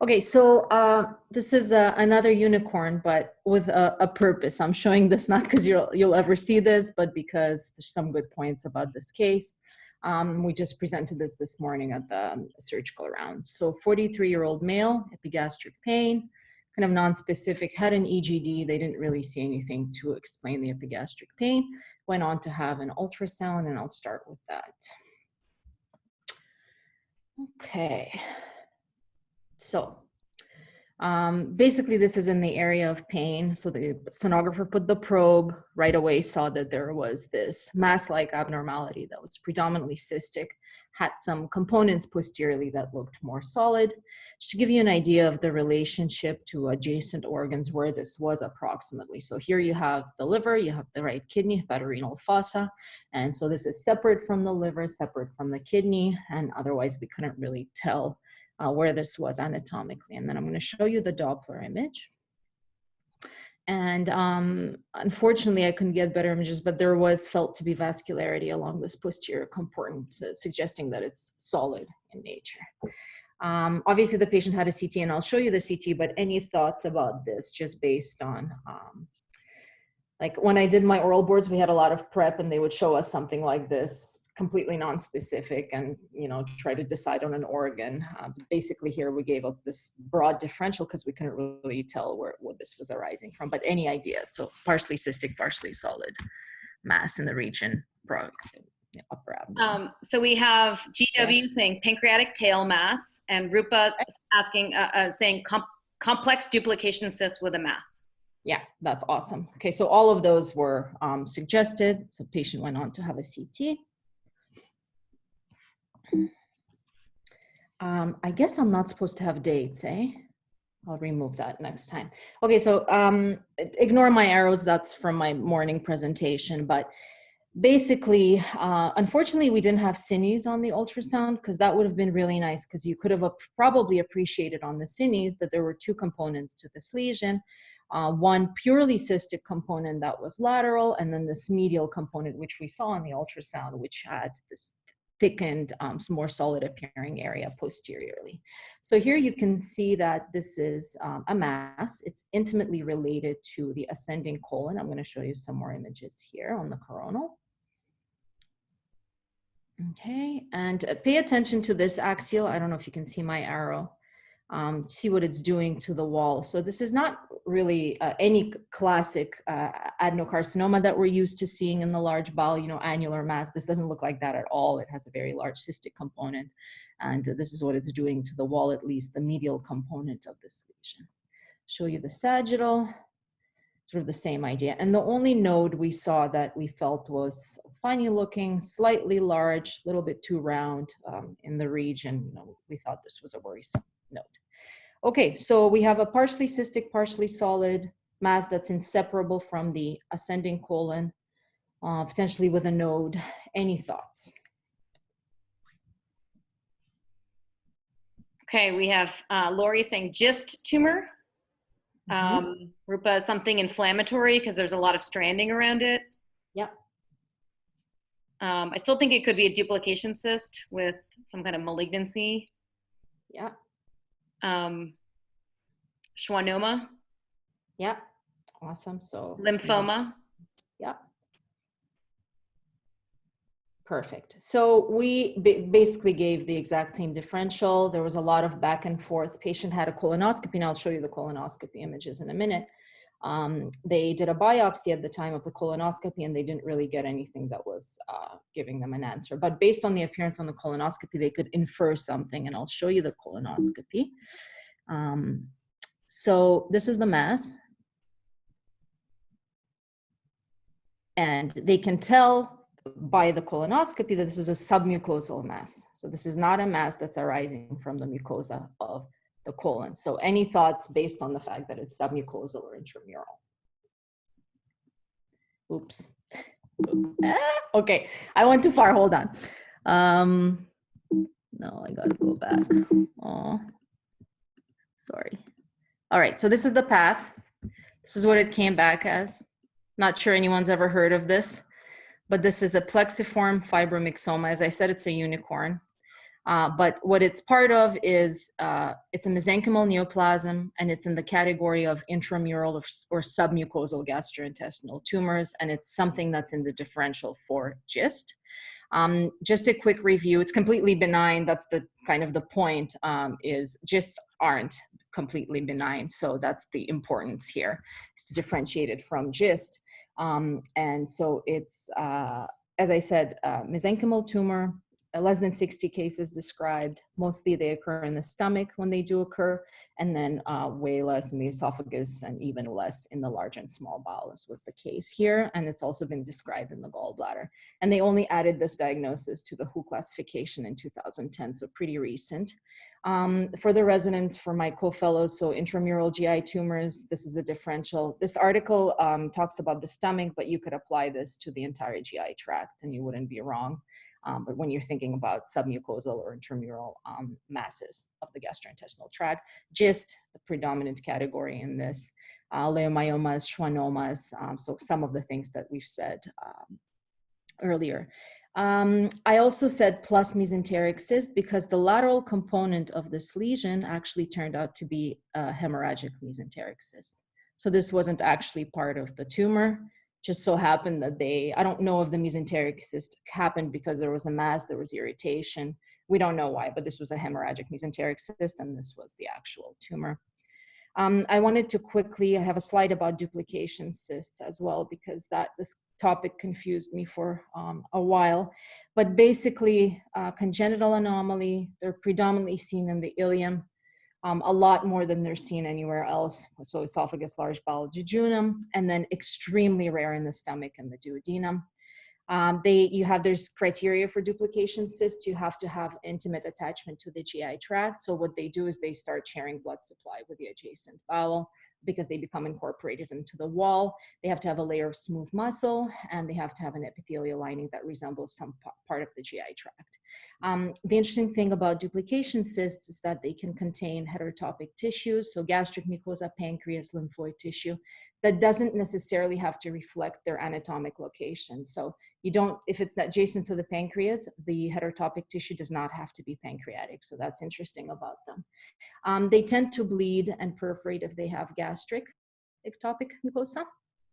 Okay, so this is another unicorn, but with a purpose. I'm showing this not because you'll ever see this, but because there's some good points about this case. We just presented this morning at the surgical round. So 43-year-old male, epigastric pain, kind of non-specific, had an EGD. They didn't really see anything to explain the epigastric pain. Went on to have an ultrasound, and I'll start with that. Okay. So basically this is in the area of pain. So the sonographer put the probe, right away saw that there was this mass-like abnormality that was predominantly cystic, had some components posteriorly that looked more solid. Just to give you an idea of the relationship to adjacent organs where this was approximately. So here you have the liver, you have the right kidney, hepatorenal fossa. And so this is separate from the liver, separate from the kidney, and otherwise we couldn't really tell where this was anatomically. And then I'm going to show you the Doppler image. And unfortunately, I couldn't get better images, but there was felt to be vascularity along this posterior component, suggesting that it's solid in nature. Obviously, the patient had a CT, and I'll show you the CT, but any thoughts about this just based on, like when I did my oral boards, we had a lot of prep and they would show us something like this, completely non-specific, and try to decide on an organ. Basically here we gave up this broad differential because we couldn't really tell what this was arising from, but any ideas? So partially cystic, partially solid mass in the region, upper abdomen. So we have GW saying pancreatic tail mass, and Rupa asking, saying complex duplication cyst with a mass. Yeah, that's awesome. Okay, so all of those were suggested. So patient went on to have a CT. I guess I'm not supposed to have dates, eh? I'll remove that next time. Okay, so ignore my arrows. That's from my morning presentation. But basically, unfortunately, we didn't have cines on the ultrasound because that would have been really nice because you could have probably appreciated on the cines that there were two components to this lesion. One purely cystic component that was lateral, and then this medial component, which we saw on the ultrasound, which had this thickened, more solid appearing area posteriorly. So here you can see that this is a mass. It's intimately related to the ascending colon. I'm going to show you some more images here on the coronal. Okay, and pay attention to this axial. I don't know if you can see my arrow. See what it's doing to the wall. So this is not really any classic adenocarcinoma that we're used to seeing in the large bowel, annular mass. This doesn't look like that at all. It has a very large cystic component. And this is what it's doing to the wall, at least the medial component of this lesion. Show you the sagittal, sort of the same idea. And the only node we saw that we felt was funny looking, slightly large, a little bit too round in the region. We thought this was a worrisome node. Okay, so we have a partially cystic, partially solid mass that's inseparable from the ascending colon, potentially with a node. Any thoughts? Okay, we have Lori saying GIST tumor. Rupa, something inflammatory because there's a lot of stranding around it. Yep. I still think it could be a duplication cyst with some kind of malignancy. Yeah. Schwannoma. Yeah. Awesome. So lymphoma. Yeah. Perfect. So we basically gave the exact same differential. There was a lot of back and forth. Patient had a colonoscopy, and I'll show you the colonoscopy images in a minute. They did a biopsy at the time of the colonoscopy, and they didn't really get anything that was giving them an answer. But based on the appearance on the colonoscopy, they could infer something, and I'll show you the colonoscopy. So this is the mass. And they can tell by the colonoscopy that this is a submucosal mass. So this is not a mass that's arising from the mucosa of the colon. So any thoughts based on the fact that it's submucosal or intramural? Oops. Okay, I went too far, hold on. No, I gotta go back. Oh, sorry. All right, so this is the path. This is what it came back as. Not sure anyone's ever heard of this, but this is a plexiform fibromyxoma. As I said, it's a unicorn. But what it's part of is it's a mesenchymal neoplasm, and it's in the category of intramural or submucosal gastrointestinal tumors, and it's something that's in the differential for GIST. Just a quick review, it's completely benign. That's the kind of the point, is GISTs aren't completely benign. So that's the importance here, is to differentiate it from GIST. And so it's, as I said, mesenchymal tumor, less than 60 cases described. Mostly they occur in the stomach when they do occur, and then way less in the esophagus and even less in the large and small bowel, as was the case here. And it's also been described in the gallbladder. And they only added this diagnosis to the WHO classification in 2010, so pretty recent. For the residents, for my co-fellows, so intramural GI tumors, this is the differential. This article talks about the stomach, but you could apply this to the entire GI tract and you wouldn't be wrong. But when you're thinking about submucosal or intramural masses of the gastrointestinal tract, GIST, the predominant category in this, leiomyomas, schwannomas, so some of the things that we've said earlier. I also said plus mesenteric cyst because the lateral component of this lesion actually turned out to be a hemorrhagic mesenteric cyst. So this wasn't actually part of the tumor. Just so happened that I don't know if the mesenteric cyst happened because there was a mass, there was irritation. We don't know why, but this was a hemorrhagic mesenteric cyst and this was the actual tumor. I wanted to quickly, I have a slide about duplication cysts as well, because this topic confused me for a while. But basically, congenital anomaly, they're predominantly seen in the ileum, a lot more than they're seen anywhere else. So esophagus, large bowel, jejunum, and then extremely rare in the stomach and the duodenum. There's criteria for duplication cysts. You have to have intimate attachment to the GI tract. So what they do is they start sharing blood supply with the adjacent bowel because they become incorporated into the wall. They have to have a layer of smooth muscle, and they have to have an epithelial lining that resembles some part of the GI tract. The interesting thing about duplication cysts is that they can contain heterotopic tissues, so gastric mucosa, pancreas, lymphoid tissue, that doesn't necessarily have to reflect their anatomic location. So if it's adjacent to the pancreas, the heterotopic tissue does not have to be pancreatic. So that's interesting about them. They tend to bleed and perforate if they have gastric ectopic mucosa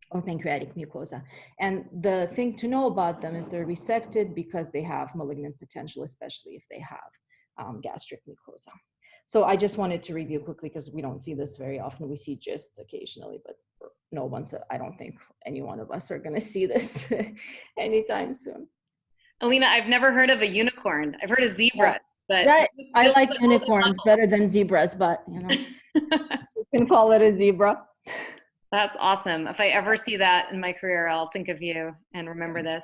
or pancreatic mucosa. And the thing to know about them is they're resected because they have malignant potential, especially if they have gastric mucosa. So I just wanted to review quickly because we don't see this very often. We see GIST occasionally, but no one's, I don't think any one of us are going to see this anytime soon. Alena, I've never heard of a unicorn. I've heard of zebra, but I like unicorns better than zebras, but you know, you can call it a zebra. That's awesome. If I ever see that in my career, I'll think of you and remember this.